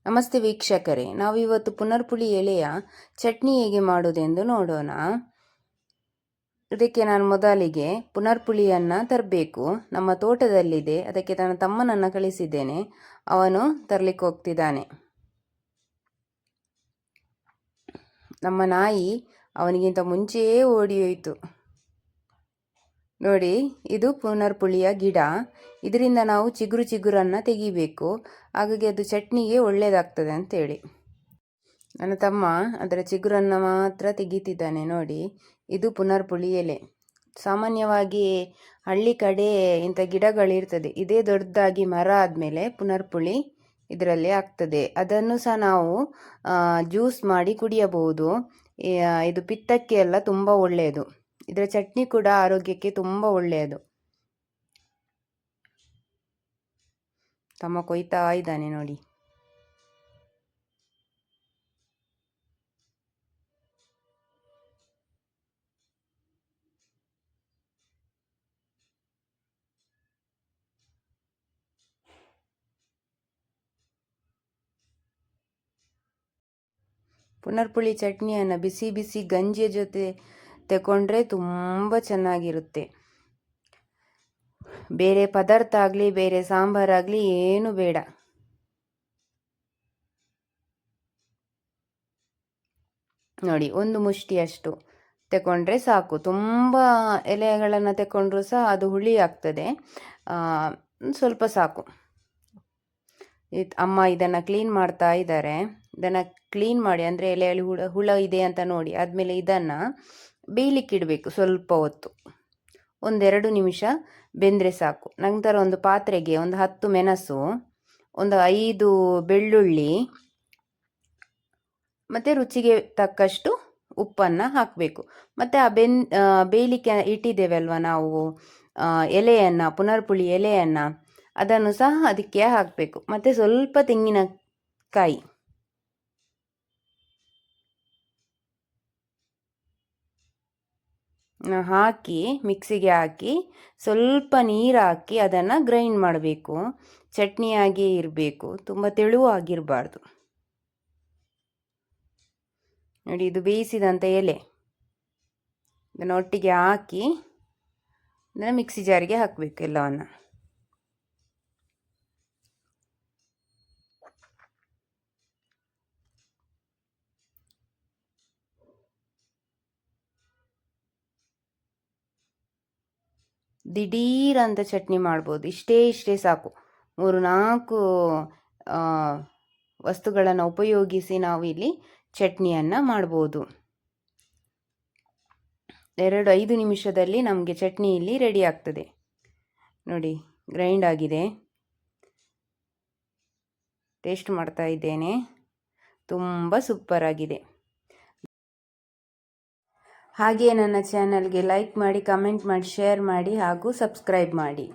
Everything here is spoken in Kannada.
ನಮಸ್ತೆ ವೀಕ್ಷಕರೇ, ನಾವಿವತ್ತು ಪುನರ್ಪುಳಿ ಎಲೆಯ ಚಟ್ನಿ ಹೇಗೆ ಮಾಡೋದೆಂದು ನೋಡೋಣ. ಇದಕ್ಕೆ ನಾನು ಮೊದಲಿಗೆ ಪುನರ್ಪುಳಿಯನ್ನು ತರಬೇಕು. ನಮ್ಮ ತೋಟದಲ್ಲಿದೆ, ಅದಕ್ಕೆ ನನ್ನ ತಮ್ಮನನ್ನು ಕಳಿಸಿದ್ದೇನೆ. ಅವನು ತರಲಿಕ್ಕೆ ಹೋಗ್ತಿದ್ದಾನೆ. ನಮ್ಮ ನಾಯಿ ಅವನಿಗಿಂತ ಮುಂಚೆಯೇ ಓಡಿ ಹೋಯಿತು. ನೋಡಿ, ಇದು ಪುನರ್ಪುಳಿಯ ಗಿಡ. ಇದರಿಂದ ನಾವು ಚಿಗುರನ್ನು ತೆಗಿಬೇಕು, ಹಾಗಾಗಿ ಅದು ಚಟ್ನಿಗೆ ಒಳ್ಳೆಯದಾಗ್ತದೆ ಅಂತೇಳಿ. ನನ್ನ ತಮ್ಮ ಅದರ ಚಿಗುರನ್ನು ಮಾತ್ರ ತೆಗಿತಿದ್ದಾನೆ. ನೋಡಿ, ಇದು ಪುನರ್ಪುಳಿ ಎಲೆ. ಸಾಮಾನ್ಯವಾಗಿ ಹಳ್ಳಿ ಕಡೆ ಇಂಥ ಗಿಡಗಳಿರ್ತದೆ. ಇದೇ ದೊಡ್ಡದಾಗಿ ಮರ ಆದಮೇಲೆ ಪುನರ್ಪುಳಿ ಇದರಲ್ಲಿ ಆಗ್ತದೆ. ಅದನ್ನು ಸಹ ನಾವು ಜ್ಯೂಸ್ ಮಾಡಿ ಕುಡಿಯಬಹುದು. ಇದು ಪಿತ್ತಕ್ಕೆ ಎಲ್ಲ ತುಂಬ ಒಳ್ಳೆಯದು. ಇದರ ಚಟ್ನಿ ಕೂಡ ಆರೋಗ್ಯಕ್ಕೆ ತುಂಬ ಒಳ್ಳೆಯದು. ತಮ್ಮ ಕೊಯ್ತಾ ಇದ್ದಾನೆ ನೋಡಿ. ಪುನರ್ಪುಳಿ ಚಟ್ನಿಯನ್ನು ಬಿಸಿ ಬಿಸಿ ಗಂಜಿಯ ಜೊತೆ ತಗೊಂಡ್ರೆ ತುಂಬ ಚೆನ್ನಾಗಿರುತ್ತೆ. ಬೇರೆ ಪದಾರ್ಥ ಆಗಲಿ, ಬೇರೆ ಸಾಂಬಾರಾಗಲಿ ಏನು ಬೇಡ. ನೋಡಿ, ಒಂದು ಮುಷ್ಟಿಯಷ್ಟು ತಗೊಂಡ್ರೆ ಸಾಕು. ತುಂಬ ಎಲೆಗಳನ್ನು ತಗೊಂಡ್ರೂ ಸಹ ಅದು ಹುಳಿ ಆಗ್ತದೆ. ಸ್ವಲ್ಪ ಸಾಕು. ಅಮ್ಮ ಇದನ್ನು ಕ್ಲೀನ್ ಮಾಡ್ತಾ ಇದ್ದಾರೆ. ಇದನ್ನು ಕ್ಲೀನ್ ಮಾಡಿ, ಅಂದರೆ ಎಲೆಯಲ್ಲಿ ಹುಳ ಇದೆ ಅಂತ ನೋಡಿ ಆದಮೇಲೆ ಇದನ್ನು ಬೇಯಲಿಕ್ಕಿಡಬೇಕು ಸ್ವಲ್ಪ ಹೊತ್ತು. 1-2 ನಿಮಿಷ ಬೆಂದರೆ ಸಾಕು. ನಂತರ ಒಂದು ಪಾತ್ರೆಗೆ ಒಂದು 10 ಮೆಣಸು, ಒಂದು 5 ಬೆಳ್ಳುಳ್ಳಿ ಮತ್ತು ರುಚಿಗೆ ತಕ್ಕಷ್ಟು ಉಪ್ಪನ್ನು ಹಾಕಬೇಕು. ಮತ್ತು ಬೇಯಲಿಕ್ಕೆ ಇಟ್ಟಿದ್ದೇವೆ ಅಲ್ವ ನಾವು ಎಲೆಯನ್ನು, ಪುನರ್ಪುಳಿ ಎಲೆಯನ್ನು, ಅದನ್ನು ಸಹ ಅದಕ್ಕೆ ಹಾಕಬೇಕು. ಮತ್ತು ಸ್ವಲ್ಪ ತೆಂಗಿನಕಾಯಿ ಹಾಕಿ ಮಿಕ್ಸಿಗೆ ಹಾಕಿ ಸ್ವಲ್ಪ ನೀರು ಹಾಕಿ ಅದನ್ನು ಗ್ರೈಂಡ್ ಮಾಡಬೇಕು. ಚಟ್ನಿಯಾಗಿಯೇ ಇರಬೇಕು, ತುಂಬ ತೆಳುವಾಗಿರಬಾರ್ದು. ನೋಡಿ, ಇದು ಬೇಯಿಸಿದಂಥ ಎಲೆ. ಇದನ್ನು ಒಟ್ಟಿಗೆ ಹಾಕಿ ಇದನ್ನು ಮಿಕ್ಸಿ ಜಾರಿಗೆ ಹಾಕಬೇಕು ಎಲ್ಲವನ್ನು. ದಿಢೀರಂತ ಚಟ್ನಿ ಮಾಡ್ಬೋದು. ಇಷ್ಟೇ ಸಾಕು. 3-4 ವಸ್ತುಗಳನ್ನು ಉಪಯೋಗಿಸಿ ನಾವು ಇಲ್ಲಿ ಚಟ್ನಿಯನ್ನು ಮಾಡ್ಬೋದು. 5 ನಿಮಿಷದಲ್ಲಿ ನಮಗೆ ಚಟ್ನಿ ಇಲ್ಲಿ ರೆಡಿ ಆಗ್ತದೆ. ನೋಡಿ, ಗ್ರೈಂಡ್ ಆಗಿದೆ. ಟೇಸ್ಟ್ ಮಾಡ್ತಾ ಇದ್ದೇನೆ. ತುಂಬ ಸೂಪರ್ ಆಗಿದೆ. ಹಾಗೆಯೇ ನನ್ನ ಚಾನಲ್ಗೆ ಲೈಕ್ ಮಾಡಿ, ಕಮೆಂಟ್ ಮಾಡಿ, ಶೇರ್ ಮಾಡಿ ಹಾಗೂ ಸಬ್ಸ್ಕ್ರೈಬ್ ಮಾಡಿ.